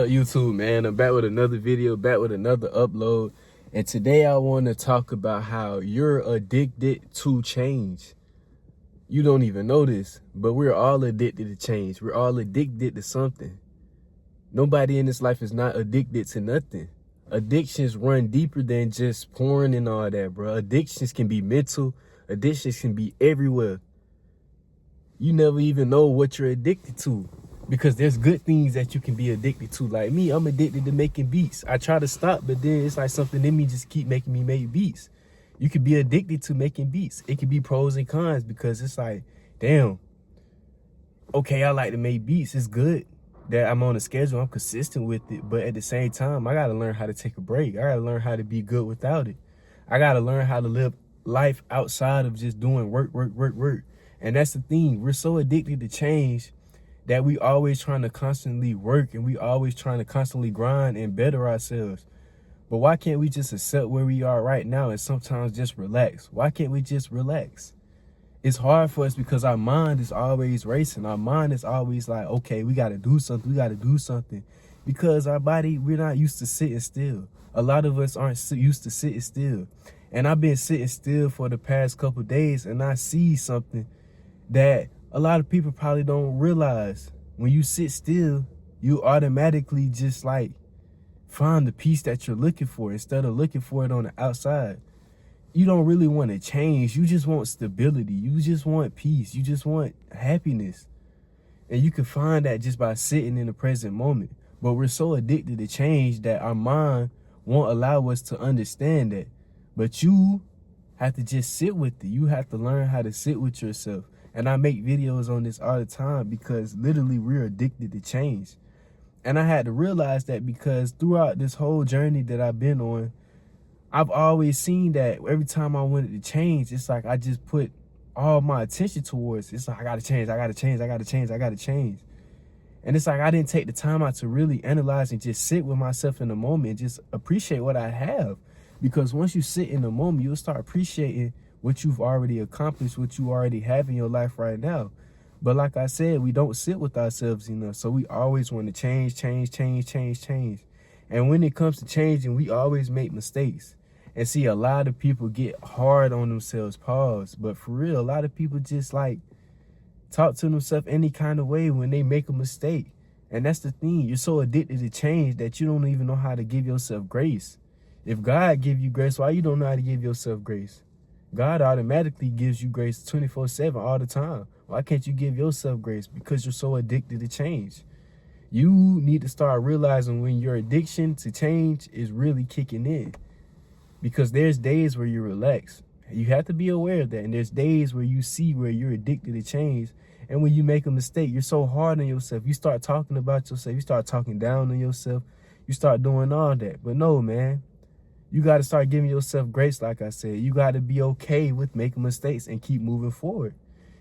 up, YouTube, man? I'm back with another video, back with another upload. And today I want to talk about how you're addicted to change. You don't even know this, but we're all addicted to change. We're all addicted to something. Nobody in this life is not addicted to nothing. Addictions run deeper than just porn and all that, bro. Addictions can be mental. Addictions can be everywhere. You never even know what you're addicted to. Because there's good things that you can be addicted to. Like me, I'm addicted to making beats. I try to stop, but then it's like something in me just keep making me make beats. You could be addicted to making beats. It could be pros and cons because it's like, damn, okay, I like to make beats. It's good that I'm on a schedule. I'm consistent with it. But at the same time, I got to learn how to take a break. I got to learn how to be good without it. I got to learn how to live life outside of just doing work. And that's the thing. We're so addicted to change that we always trying to constantly work and we always trying to constantly grind and better ourselves. But why can't we just accept where we are right now and sometimes just relax? Why can't we just relax? It's hard for us because our mind is always racing. Our mind is always like, okay, we got to do something. We got to do something. Because our body, we're not used to sitting still. A lot of us aren't used to sitting still. And I've been sitting still for the past couple of days and I see something that a lot of people probably don't realize. When you sit still, you automatically just like find the peace that you're looking for instead of looking for it on the outside. You don't really want to change. You just want stability. You just want peace. You just want happiness. And you can find that just by sitting in the present moment. But we're so addicted to change that our mind won't allow us to understand that. But you have to just sit with it. You have to learn how to sit with yourself. And I make videos on this all the time because literally we're addicted to change. And I had to realize that because throughout this whole journey that I've been on, I've always seen that every time I wanted to change, it's like I just put all my attention towards it. It's like I gotta change, I gotta change, I gotta change, I gotta change. And it's like I didn't take the time out to really analyze and just sit with myself in the moment and just appreciate what I have. Because once you sit in the moment, you'll start appreciating what you've already accomplished, what you already have in your life right now. But like I said, we don't sit with ourselves enough. So we always want to change. And when it comes to changing, we always make mistakes. And see, a lot of people get hard on themselves, pause. But for real, a lot of people just like talk to themselves any kind of way when they make a mistake. And that's the thing. You're so addicted to change that you don't even know how to give yourself grace. If God give you grace, why you don't know how to give yourself grace? God automatically gives you grace 24/7 all the time. Why can't you give yourself grace? Because you're so addicted to change. You need to start realizing when your addiction to change is really kicking in. Because there's days where you relax. You have to be aware of that. And there's days where you see where you're addicted to change. And when you make a mistake, you're so hard on yourself. You start talking about yourself. You start talking down on yourself. You start doing all that. But no, man. You got to start giving yourself grace, like I said. You got to be okay with making mistakes and keep moving forward.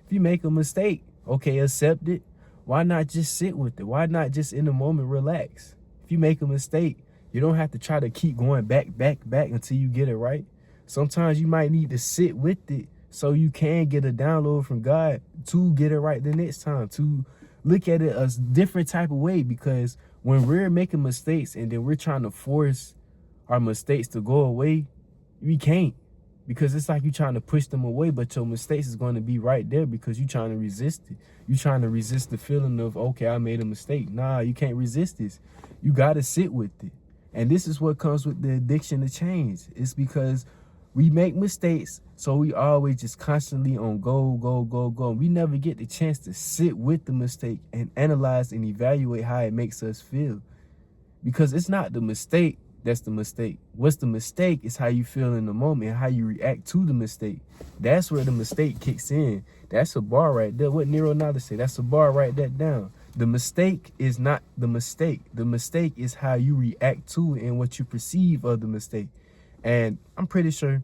If you make a mistake, okay, accept it. Why not just sit with it? Why not just in the moment relax? If you make a mistake, you don't have to try to keep going back until you get it right. Sometimes you might need to sit with it so you can get a download from God to get it right the next time, to look at it a different type of way. Because when we're making mistakes and then we're trying to force our mistakes to go away, we can't, because it's like you're trying to push them away, but your mistakes is going to be right there because you're trying to resist it. You're trying to resist the feeling of, okay, I made a mistake. Nah, you can't resist this. You got to sit with it. And this is what comes with the addiction to change. It's because we make mistakes, so we always just constantly on go. We never get the chance to sit with the mistake and analyze and evaluate how it makes us feel. Because it's not the mistake that's the mistake. What's the mistake is how you feel in the moment, how you react to the mistake. That's where the mistake kicks in. That's a bar right there. What Nero Nada say? That's a bar, write that down. The mistake is not the mistake. The mistake is how you react to it and what you perceive of the mistake. And I'm pretty sure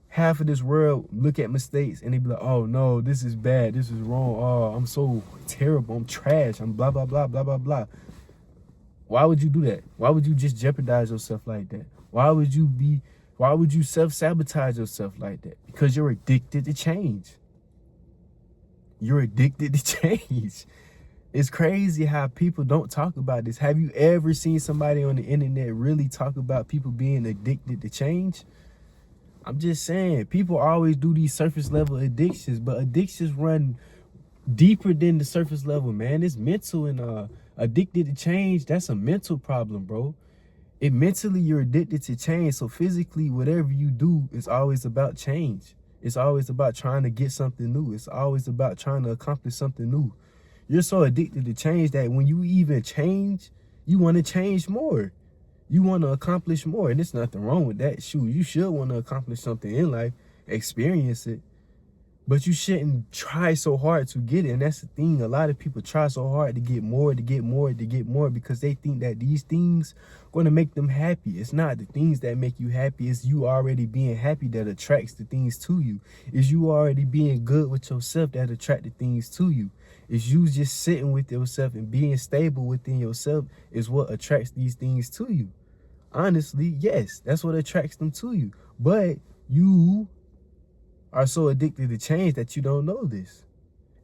half of this world look at mistakes and they be like, oh no, this is bad, this is wrong, oh, I'm so terrible, I'm trash, I'm blah, blah, blah, blah, blah, blah. Why would you do that? Why would you just jeopardize yourself like that? Why would you self-sabotage yourself like that? Because you're addicted to change. You're addicted to change. It's crazy how people don't talk about this. Have you ever seen somebody on the internet really talk about people being addicted to change? I'm just saying, people always do these surface level addictions, but addictions run deeper than the surface level, man. It's mental, and addicted to change, that's a mental problem, bro. Mentally, you're addicted to change. So physically, whatever you do is always about change. It's always about trying to get something new. It's always about trying to accomplish something new. You're so addicted to change that when you even change, you want to change more. You want to accomplish more. And there's nothing wrong with that. Shoot, you should want to accomplish something in life, experience it. But you shouldn't try so hard to get it. And that's the thing. A lot of people try so hard to get more, to get more, to get more, because they think that these things are going to make them happy. It's not the things that make you happy. It's you already being happy that attracts the things to you. It's you already being good with yourself that attract the things to you. It's you just sitting with yourself and being stable within yourself is what attracts these things to you. Honestly, yes, that's what attracts them to you. But you are so addicted to change that you don't know this.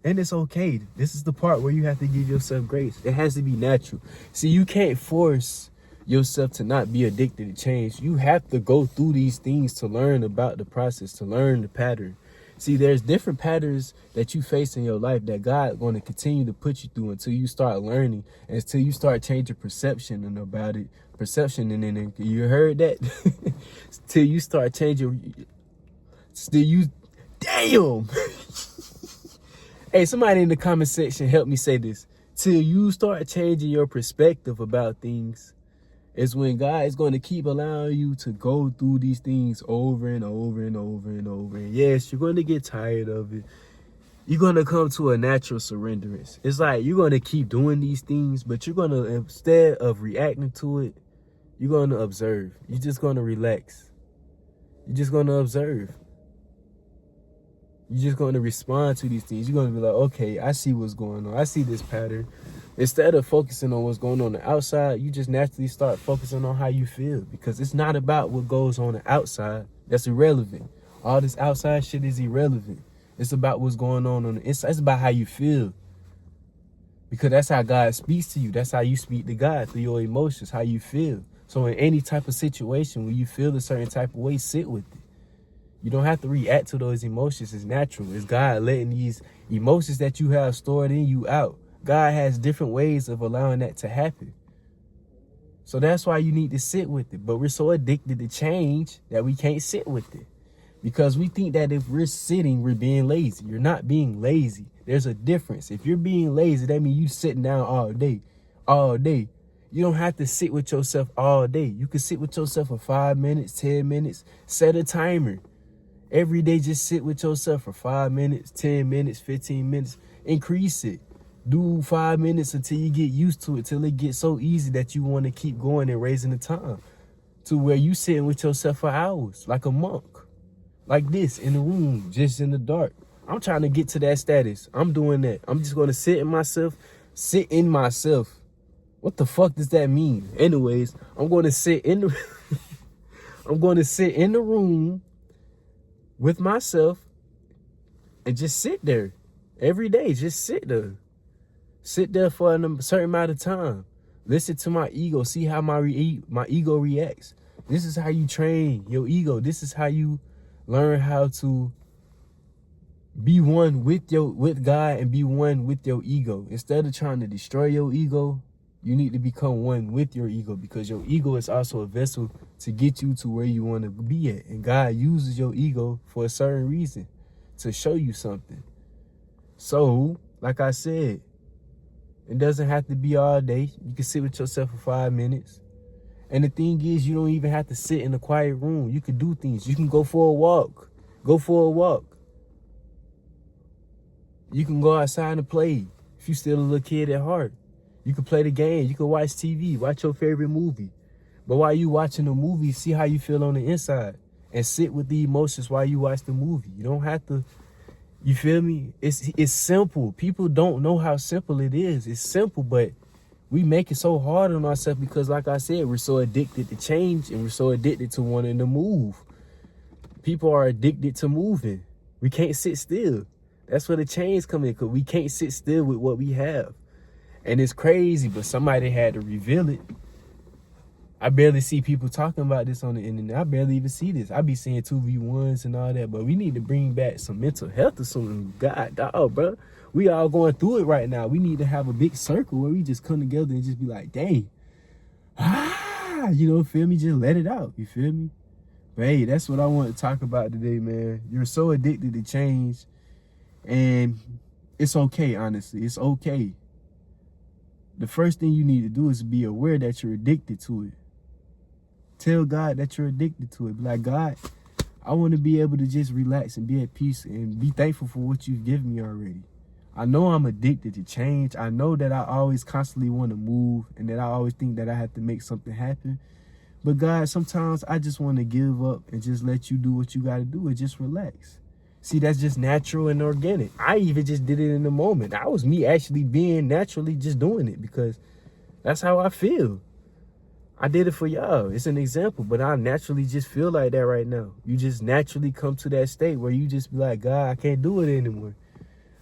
And it's okay. This is the part where you have to give yourself grace. It has to be natural. See, you can't force yourself to not be addicted to change. You have to go through these things to learn about the process, to learn the pattern. See, there's different patterns that you face in your life that God going to continue to put you through until you start learning, and until you start changing perception and about it. Perception, and then you heard that? Till you start changing. Still you, damn. Hey, somebody in the comment section help me say this. Till you start changing your perspective about things is when God is going to keep allowing you to go through these things over and over and over and over. And yes, you're going to get tired of it. You're going to come to a natural surrenderance. It's like you're going to keep doing these things, but you're going to, instead of reacting to it, you're going to observe. You're just going to relax. You're just going to observe. You're just going to respond to these things. You're going to be like, okay, I see what's going on. I see this pattern. Instead of focusing on what's going on the outside, you just naturally start focusing on how you feel, because it's not about what goes on the outside. That's irrelevant. All this outside shit is irrelevant. It's about what's going on the inside. It's about how you feel, because that's how God speaks to you. That's how you speak to God, through your emotions, how you feel. So in any type of situation, when you feel a certain type of way, sit with it. You don't have to react to those emotions. It's natural. It's God letting these emotions that you have stored in you out. God has different ways of allowing that to happen. So that's why you need to sit with it. But we're so addicted to change that we can't sit with it, because we think that if we're sitting, we're being lazy. You're not being lazy. There's a difference. If you're being lazy, that means you sitting down all day. All day. You don't have to sit with yourself all day. You can sit with yourself for 5 minutes, 10 minutes. Set a timer. Every day, just sit with yourself for 5 minutes, 10 minutes, 15 minutes. Increase it. Do 5 minutes until you get used to it, till it gets so easy that you want to keep going and raising the time to where you sitting with yourself for hours, like a monk, like this, in the room, just in the dark. I'm trying to get to that status. I'm doing that. I'm just going to sit in myself. What the fuck does that mean? Anyways, I'm going to sit in the I'm going to sit in the room with myself and just sit there every day. Just sit there. Sit there for a certain amount of time. Listen to my ego. See how my ego reacts. This is how you train your ego. This is how you learn how to be one with God and be one with your ego. Instead of trying to destroy your ego, you need to become one with your ego, because your ego is also a vessel to get you to where you want to be at. And God uses your ego for a certain reason, to show you something. So, like I said, it doesn't have to be all day. You can sit with yourself for 5 minutes. And the thing is, you don't even have to sit in a quiet room. You can do things. You can go for a walk. Go for a walk. You can go outside and play. If you're still a little kid at heart, you can play the game. You can watch TV. Watch your favorite movie. But while you watching the movie, see how you feel on the inside. And sit with the emotions while you watch the movie. You don't have to... You feel me? It's simple. People don't know how simple it is. It's simple, but we make it so hard on ourselves because, like I said, we're so addicted to change and we're so addicted to wanting to move. People are addicted to moving. We can't sit still. That's where the change come in, because we can't sit still with what we have. And it's crazy, but somebody had to reveal it. I barely see people talking about this on the internet. I barely even see this. I be seeing 2v1s and all that, but we need to bring back some mental health or something. God, dog, bro. We all going through it right now. We need to have a big circle where we just come together and just be like, dang. You know, feel me? Just let it out. You feel me? But hey, that's what I want to talk about today, man. You're so addicted to change. And it's okay, honestly. It's okay. The first thing you need to do is be aware that you're addicted to it. Tell God that you're addicted to it. Be like, God, I want to be able to just relax and be at peace and be thankful for what you've given me already. I know I'm addicted to change. I know that I always constantly want to move and that I always think that I have to make something happen. But God, sometimes I just want to give up and just let you do what you got to do and just relax. See, that's just natural and organic. I even just did it in the moment. That was me actually being naturally just doing it because that's how I feel. I did it for y'all. It's an example, but I naturally just feel like that right now. You just naturally come to that state where you just be like, God, I can't do it anymore.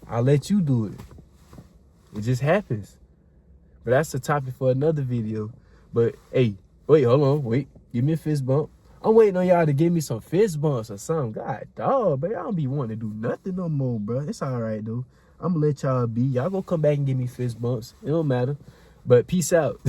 I'll let you do it. It just happens. But that's the topic for another video. But hey, wait, hold on, wait. Give me a fist bump. I'm waiting on y'all to give me some fist bumps or something. God, dog, bro, I don't be wanting to do nothing no more, bro. It's all right, though. I'm going to let y'all be. Y'all gonna come back and give me fist bumps. It don't matter. But peace out.